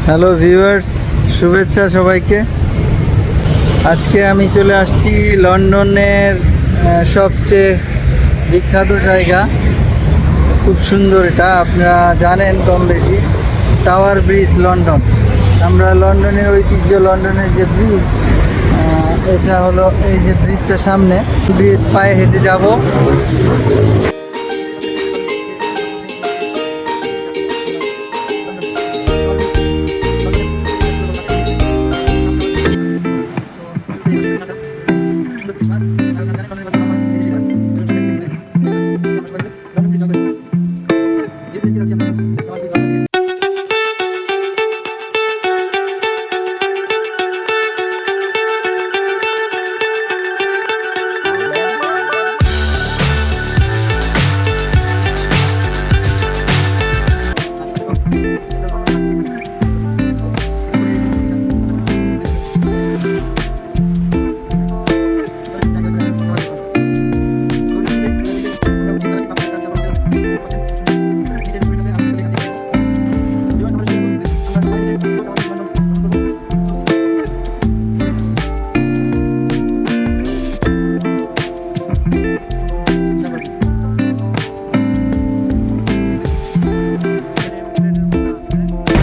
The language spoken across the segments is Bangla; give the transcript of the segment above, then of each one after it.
হ্যালো ভিউয়ার্স, শুভেচ্ছা সবাইকে। আজকে আমি চলে আসছি লন্ডনের সবচেয়ে বিখ্যাত জায়গা। খুব সুন্দর, এটা আপনারা জানেন কম বেশি, টাওয়ার ব্রিজ লন্ডন। আমরা লন্ডনের ঐতিহ্য, লন্ডনের যে ব্রিজ, এটা হলো এই যে ব্রিজটা সামনে, ব্রিজ পায়ে হেঁটে যাব।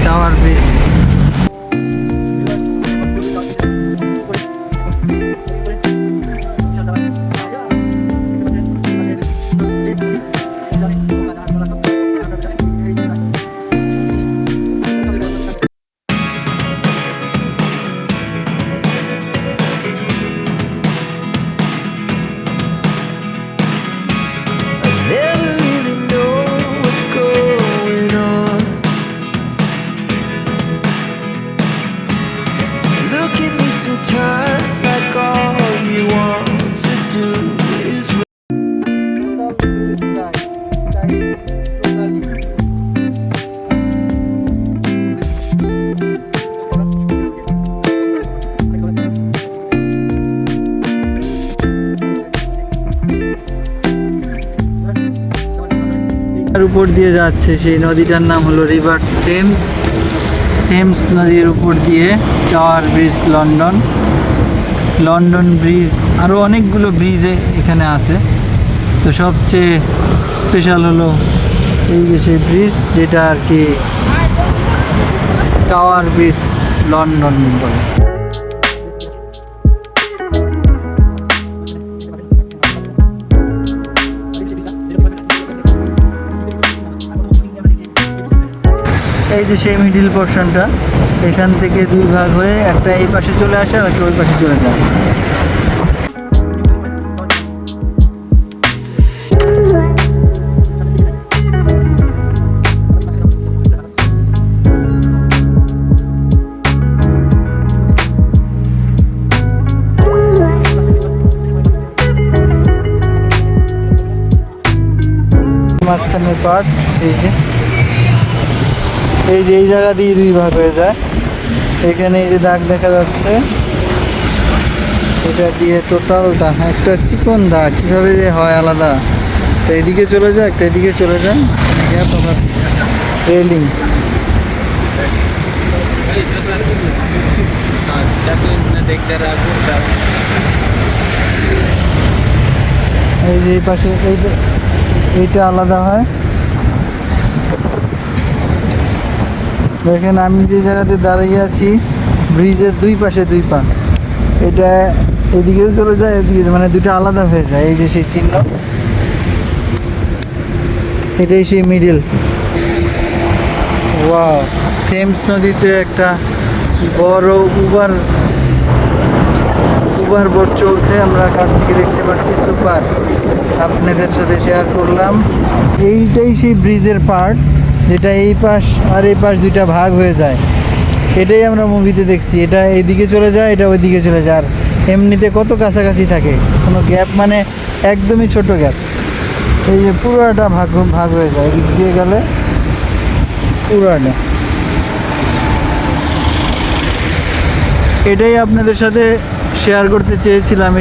Tower bridge Never really know what's going on. Look at me sometimes like all you want to do is উপর দিয়ে যাচ্ছে। সেই নদীটার নাম হলো রিভার টেমস। টেমস নদীর উপর দিয়ে tower bridge London. London bridge, আরও অনেকগুলো ব্রিজ এখানে আছে। তো সবচেয়ে স্পেশাল হলো এই যে সেই ব্রিজ, যেটা আর কি টাওয়ার ব্রিজ লন্ডন বলে। এই যে সেই মিডিল পোর্শনটা, এখান থেকে দুই ভাগ হয়ে একটা এই পাশে চলে আসে আর একটা ওই পাশে চলে যায়। মাঝখানের পার্ট এই যে এই জায়গা দিয়ে দুই ভাগ হয়ে যায়। এখানে এই যে দাগ দেখা যাচ্ছে, এটা দিয়ে টোটালটা একটা চিকন দাগ, কীভাবে যে হয় আলাদা। তো এদিকে চলে যায়, একটা এদিকে চলে যায়, তোমার রেলিং। এই যে এই পাশে এইটা আলাদা হয়। দেখেন আমি যে জায়গাতে দাঁড়িয়ে আছি, ব্রিজের দুই পাশে দুই পা, এটা এদিকেও চলে যায়, এদিকে, মানে দুটো আলাদা হয়ে যায়। এই যে সেই চিহ্ন, এটাই সেই মিডিল। ওয়াও, থেমস নদীতে একটা বড় উবার বোট চলছে, আমরা কাছ থেকে দেখতে পাচ্ছি। সুপার, আপনাদের সাথে শেয়ার করলাম। এইটাই সেই ব্রিজের পার্ট, যেটা এই পাশ আর এই পাশ দুইটা ভাগ হয়ে যায়। এটাই আমরা মুভিতে দেখছি, এটা এইদিকে চলে যায়, এটা ওইদিকে চলে যায়। আর এমনিতে কত কাছাকাছি থাকে, কোনো গ্যাপ মানে একদমই ছোট গ্যাপ। এই যে পুরোটা ভাগ হয়ে যায়, এদিক দিয়ে গেলে পুরোটা। এটাই আপনাদের সাথে শেয়ার করতে চেয়েছিলাম।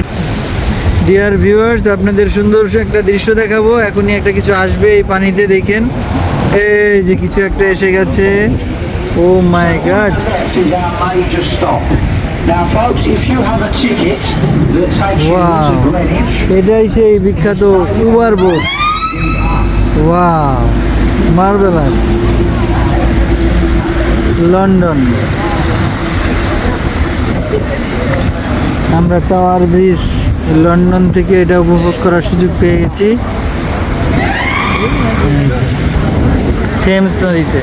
ডিয়ার ভিউয়ার্স, আপনাদের সুন্দর একটা দৃশ্য দেখাবো। এখনই একটা কিছু আসবে এই পানিতে, দেখেন এই যে কিছু একটা এসে গেছে, ও মাই god. Left is our major stop. Now, folks, if you have a ticket that takes you Wow. to Greenwich, এটাই সেই বিখ্যাত Uber boat. Wow, marvellous. London. আমরা টাওয়ার ব্রিজ লন্ডন থেকে এটা উপভোগ করার সুযোগ পেয়ে গেছি থেমস নদীতে।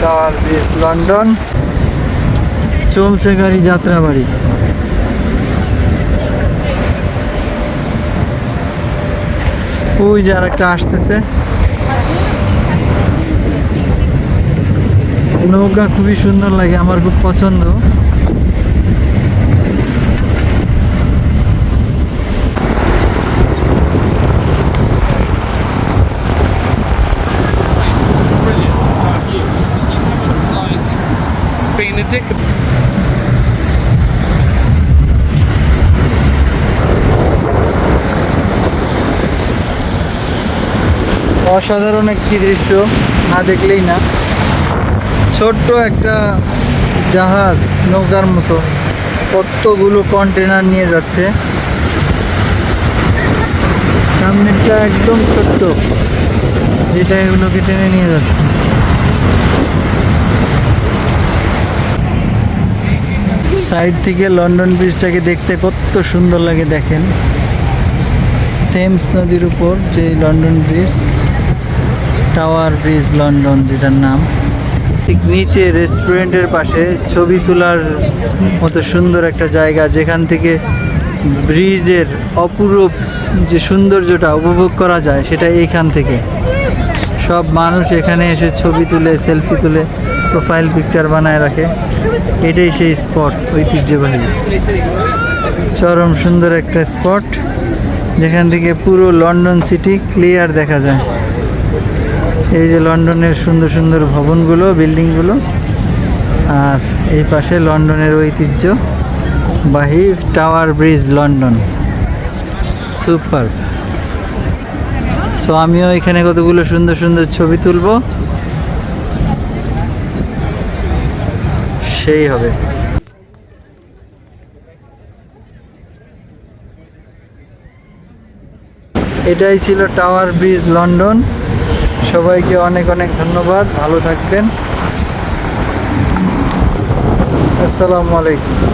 Tower bridge London. চলছে গাড়ি যাত্রাবাড়ি। ওই যে আর একটা আসতেছে নৌকা, খুবই সুন্দর লাগে, আমার খুব পছন্দ। Being a dick. অসাধারণ একটি দৃশ্য, না দেখলেই না। ছোট্ট একটা জাহাজ নৌকার মতো কতগুলো কন্টেনার নিয়ে যাচ্ছে। সামনেরটা একদম ছোট্ট, যেটা এগুলোকে টেনে নিয়ে যাচ্ছে। সাইড থেকে লন্ডন ব্রিজটাকে দেখতে কত সুন্দর লাগে দেখেন। থেমস নদীর উপর যে London bridge, tower bridge London যেটার নাম। ঠিক নিচে রেস্টুরেন্টের পাশে ছবি তোলার মতো সুন্দর একটা জায়গা, যেখান থেকে ব্রিজের অপরূপ যে সৌন্দর্যটা উপভোগ করা যায় সেটা এইখান থেকে। সব মানুষ এখানে এসে ছবি তুলে, সেলফি তুলে, প্রোফাইল পিকচার বানায় রাখে। এটাই সেই স্পট, ঐতিহ্যবাহী চরম সুন্দর একটা স্পট, যেখান থেকে পুরো লন্ডন সিটি ক্লিয়ার দেখা যায়। এই যে লন্ডনের সুন্দর সুন্দর ভবনগুলো, বিল্ডিংগুলো, আর এই পাশে লন্ডনের ঐতিহ্যবাহী tower bridge London. Super. So আমিও এখানে কতগুলো সুন্দর সুন্দর ছবি তুলবো, সেই হবে। এটাই ছিল টাওয়ার ব্রিজ লন্ডন। সবাইকে অনেক অনেক ধন্যবাদ, ভালো থাকবেন। আসসালামু আলাইকুম।